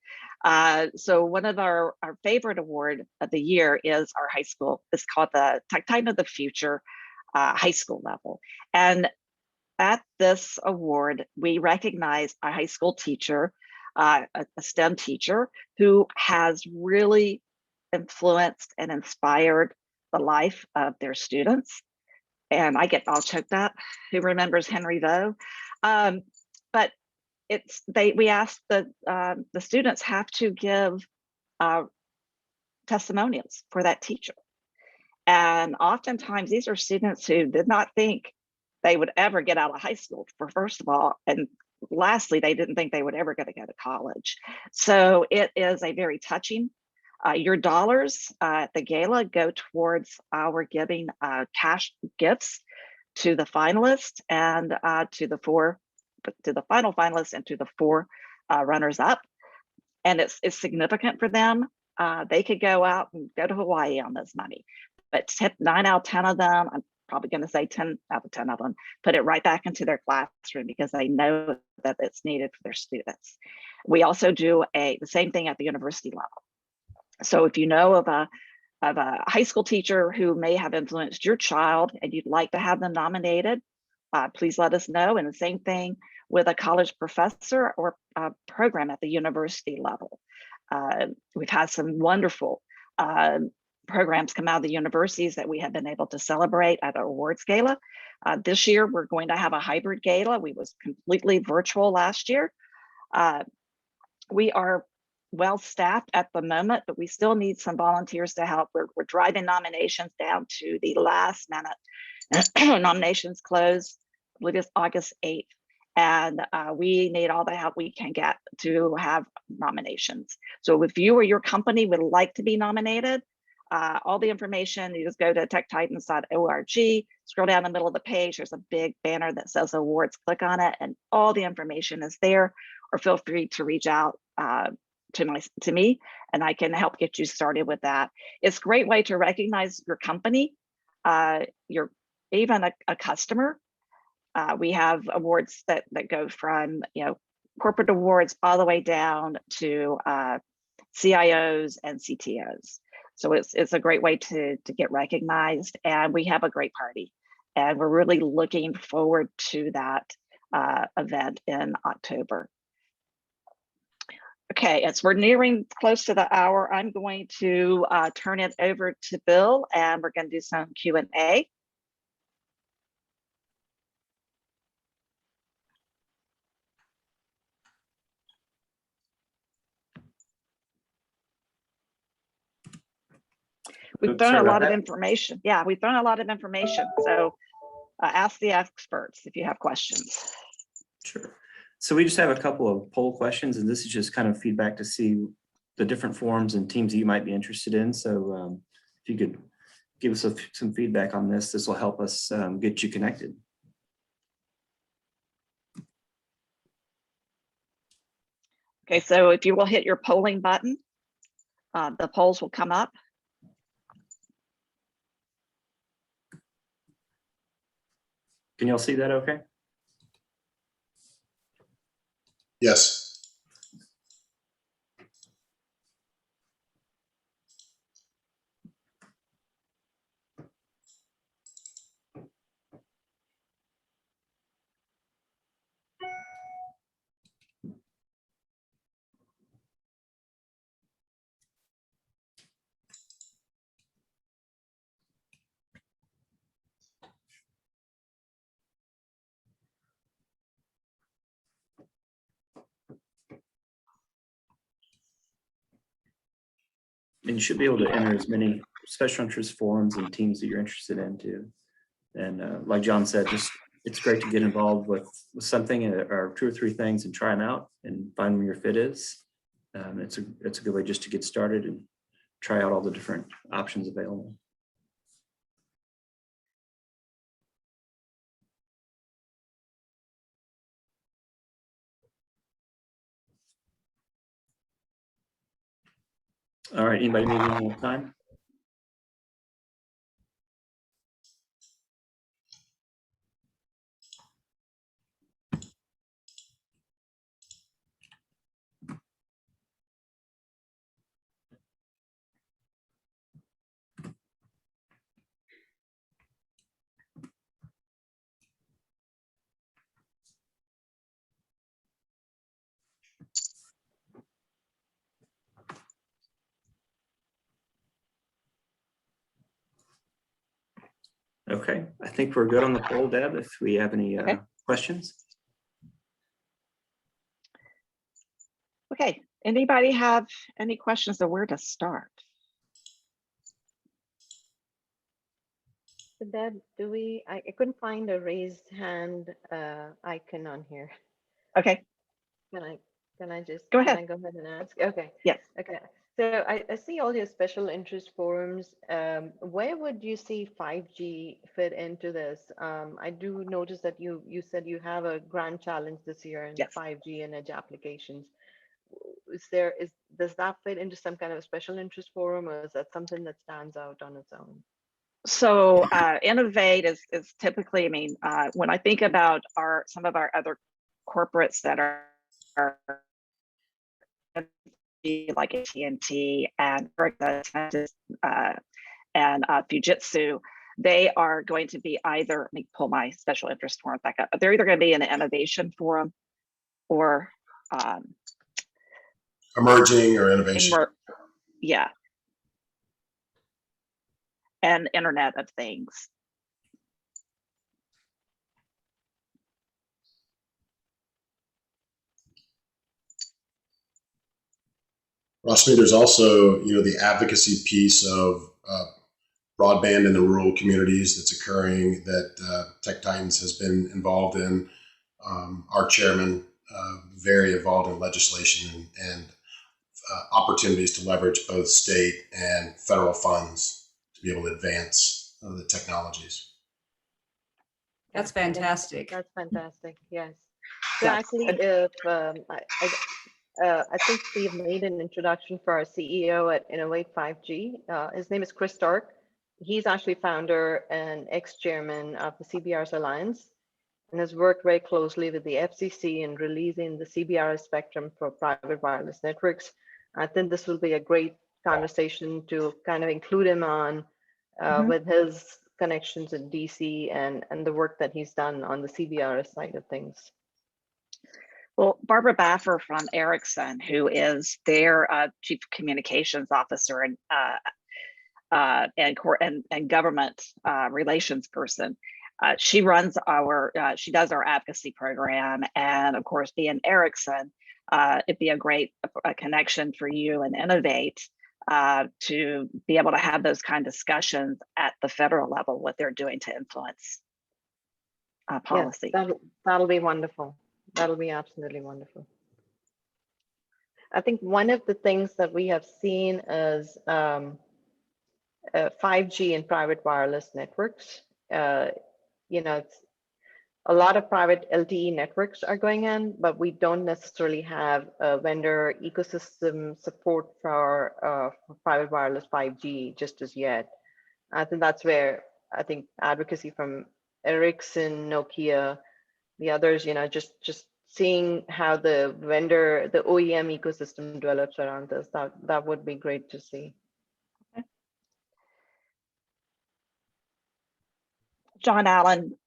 So one of our favorite award of the year is our high school. It's called the Tech Titan of the Future high school level. And at this award, we recognize a high school teacher, a STEM teacher who has really influenced and inspired the life of their students. And I get all choked up. Who remembers Henry Vo? But we asked the students have to give testimonials for that teacher. And oftentimes these are students who did not think they would ever get out of high school, for first of all, and lastly, they didn't think they would ever get to go to college. So it is a very touching. Your dollars at the gala go towards our giving cash gifts to the finalists and to the final finalists and to the 4 runners up. And it's significant for them. They could go out and go to Hawaii on this money, but 9 out of 10 of them, I'm probably going to say 10 out of 10 of them, put it right back into their classroom because they know that it's needed for their students. We also do the same thing at the university level. So if you know of a high school teacher who may have influenced your child and you'd like to have them nominated, please let us know. And the same thing with a college professor or a program at the university level. We've had some wonderful programs come out of the universities that we have been able to celebrate at our awards gala. This year, we're going to have a hybrid gala. We was completely virtual last year. We are well staffed at the moment, but we still need some volunteers to help. We're driving nominations down to the last minute. Nominations close, I believe it's August 8th. And we need all the help we can get to have nominations. So if you or your company would like to be nominated, all the information, you just go to techtitans.org, scroll down the middle of the page, there's a big banner that says awards, click on it, and all the information is there, or feel free to reach out to me, and I can help get you started with that. It's a great way to recognize your company, your even a customer. We have awards that go from corporate awards all the way down to CIOs and CTOs. So it's a great way to get recognized, and we have a great party, and we're really looking forward to that event in October. Okay, as we're nearing close to the hour, I'm going to turn it over to Bill, and we're going to do some Q&A. We've thrown a lot of information. Yeah, we've thrown a lot of information. So ask the experts if you have questions. Sure. So we just have a couple of poll questions, and this is just kind of feedback to see the different forums and teams that you might be interested in. So if you could give us some feedback on this, this will help us get you connected. Okay, so if you will hit your polling button, the polls will come up. Can y'all see that okay? Yes. And you should be able to enter as many special interest forums and teams that you're interested in too. And like John said, just it's great to get involved with something or 2 or 3 things and try them out and find where your fit is. It's a good way just to get started and try out all the different options available. All right, anybody need any more time? Okay, I think we're good on the poll, Deb, if we have any Okay. questions. Okay, anybody have any questions of where to start? So Deb, I couldn't find a raised hand icon on here. Okay, Can I just, Go can ahead. I go ahead and ask? Okay. yes. Okay. So I see all your special interest forums. Where would you see 5G fit into this? I do notice that you said you have a grand challenge this year in Yes. 5G and edge applications. Does that fit into some kind of a special interest forum, or is that something that stands out on its own? So Innovate is typically, I mean, when I think about some of our other corporates that are like AT&T and Fujitsu, they are going to be either, let me pull my special interest forum back up, but they're either going to be in an innovation forum or Emerging or innovation. yeah. And Internet of Things. Rosmi, there's also, the advocacy piece of broadband in the rural communities that's occurring that Tech Titans has been involved in. Our chairman, very involved in legislation and opportunities to leverage both state and federal funds to be able to advance the technologies. That's fantastic. That's fantastic. Yes. So actually, if I think we've made an introduction for our CEO at Innovate 5G. His name is Chris Stark. He's actually founder and ex-chairman of the CBRS Alliance and has worked very closely with the FCC in releasing the CBRS spectrum for private wireless networks. I think this will be a great conversation to kind of include him on with his connections in DC and the work that he's done on the CBRS side of things. Well, Barbara Baffer from Ericsson, who is their chief communications officer and government relations person, she runs she does our advocacy program, and of course, being Ericsson, it'd be a great connection for you and Innovate to be able to have those kind of discussions at the federal level, what they're doing to influence policy. Yes, that'll be wonderful. That'll be absolutely wonderful. I think one of the things that we have seen is 5G and private wireless networks. It's a lot of private LTE networks are going in, but we don't necessarily have a vendor ecosystem support for private wireless 5G just as yet. I think that's where I think advocacy from Ericsson, Nokia, the others, just seeing how the OEM ecosystem develops around this, that would be great to see. Okay. John Allen,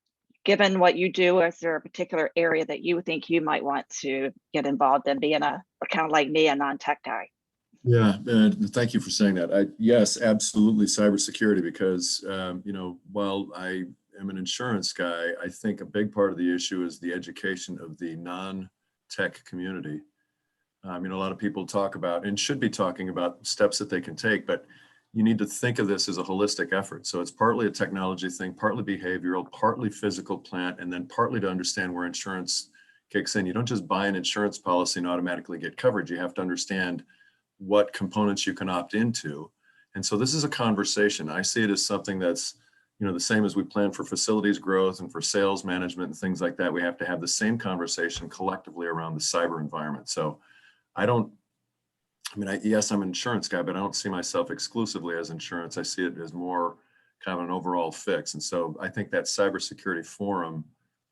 given what you do, is there a particular area that you think you might want to get involved in, being a kind of like me, a non-tech guy? Yeah, thank you for saying that. Yes, absolutely, cybersecurity, because while I am an insurance guy, I think a big part of the issue is the education of the non-tech community. A lot of people talk about and should be talking about steps that they can take, but you need to think of this as a holistic effort. So it's partly a technology thing, partly behavioral, partly physical plant, and then partly to understand where insurance kicks in. You don't just buy an insurance policy and automatically get coverage. You have to understand what components you can opt into. And so this is a conversation. I see it as something that's, the same as we plan for facilities growth and for sales management and things like that. We have to have the same conversation collectively around the cyber environment. So yes, I'm an insurance guy, but I don't see myself exclusively as insurance. I see it as more kind of an overall fix. And so I think that cybersecurity forum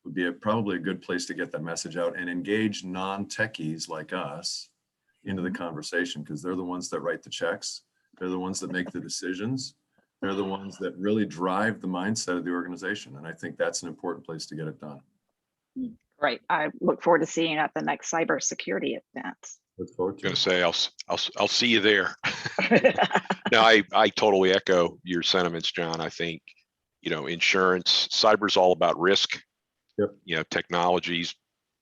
would be probably a good place to get that message out and engage non-techies like us into the conversation, because they're the ones that write the checks. They're the ones that make the decisions. They're the ones that really drive the mindset of the organization. And I think that's an important place to get it done. Great. I look forward to seeing you at the next cybersecurity event. Look forward to it. Say I'll see you there. No, I totally echo your sentiments, John. I think insurance. Cyber's all about risk. Yep. Technology's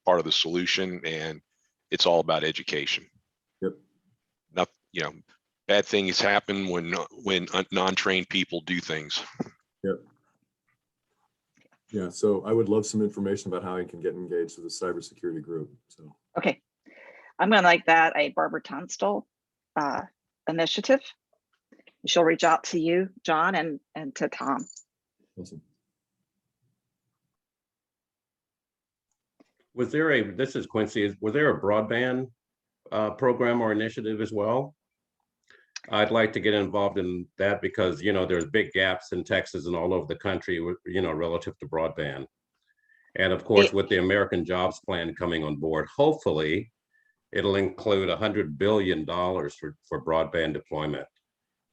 part of the solution, and it's all about education. Yep. Bad things happen when non-trained people do things. Yep. Yeah, so I would love some information about how you can get engaged with the cybersecurity group. So Okay, I'm gonna make that a Barbara Tunstall initiative. She'll reach out to you, John, and to Tom. awesome. This is Quincy, was there a broadband program or initiative as well? I'd like to get involved in that because, there's big gaps in Texas and all over the country, relative to broadband. And of course, with the American Jobs Plan coming on board, hopefully it'll include $100 billion for broadband deployment,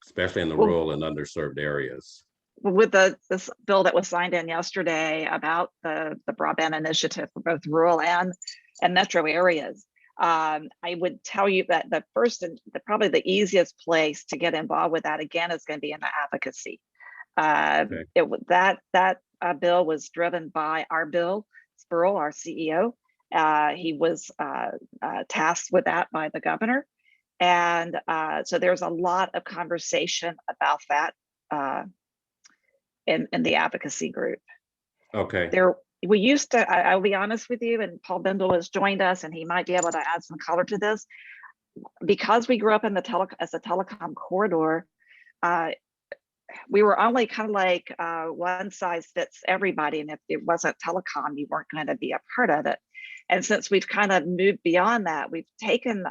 especially in the rural and underserved areas. With this bill that was signed in yesterday about the broadband initiative for both rural and metro areas, I would tell you that the first and probably the easiest place to get involved with that again is going to be in the advocacy. Okay. That bill was driven by our Bill Spurl, our CEO. He was tasked with that by the governor, and so there's a lot of conversation about that in the advocacy group. Okay. We used to, I'll be honest with you, and Paul Bindle has joined us and he might be able to add some color to this. Because we grew up in as a telecom corridor, we were only kind of like one size fits everybody. And if it wasn't telecom, you weren't going to be a part of it. And since we've kind of moved beyond that, we've taken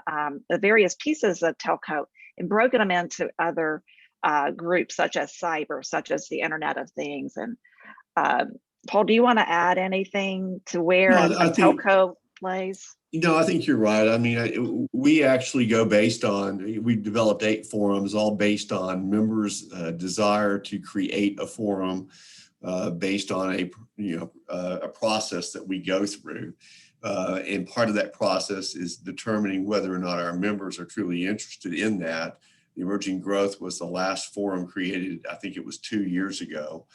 the various pieces of telco and broken them into other groups such as cyber, such as the Internet of Things. And Paul, do you want to add anything to where a telco plays? I think you're right. I mean, we actually go based on, we developed 8 forums, all based on members' desire to create a forum based on a process that we go through. And part of that process is determining whether or not our members are truly interested in that. The Emerging Growth was the last forum created, I think it was 2 years ago.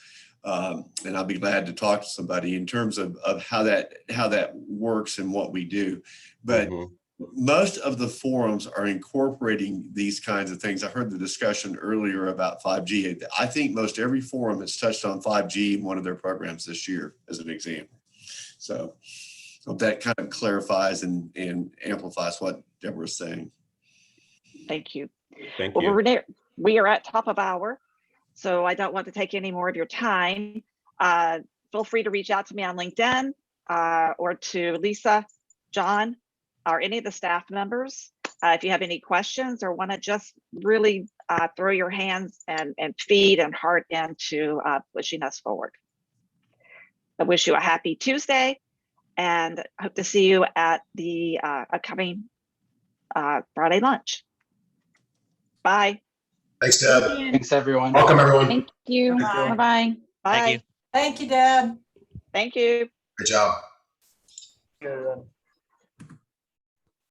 And I'll be glad to talk to somebody in terms of how that works and what we do. But most of the forums are incorporating these kinds of things. I heard the discussion earlier about 5G. I think most every forum has touched on 5G in one of their programs this year, as an example. So hope that kind of clarifies and amplifies what Deborah's saying. Thank you. Thank you. Well, we are at top of hour, so I don't want to take any more of your time. Feel free to reach out to me on LinkedIn or to Lisa, John, or any of the staff members. If you have any questions or want to just really throw your hands and feet and heart into pushing us forward. I wish you a happy Tuesday and hope to see you at the upcoming Friday lunch. Bye. Thanks, Deb. Thanks, everyone. Welcome, everyone. Thank you. Bye-bye. Bye. Thank you. Thank you, Deb. Thank you. Good job. Good.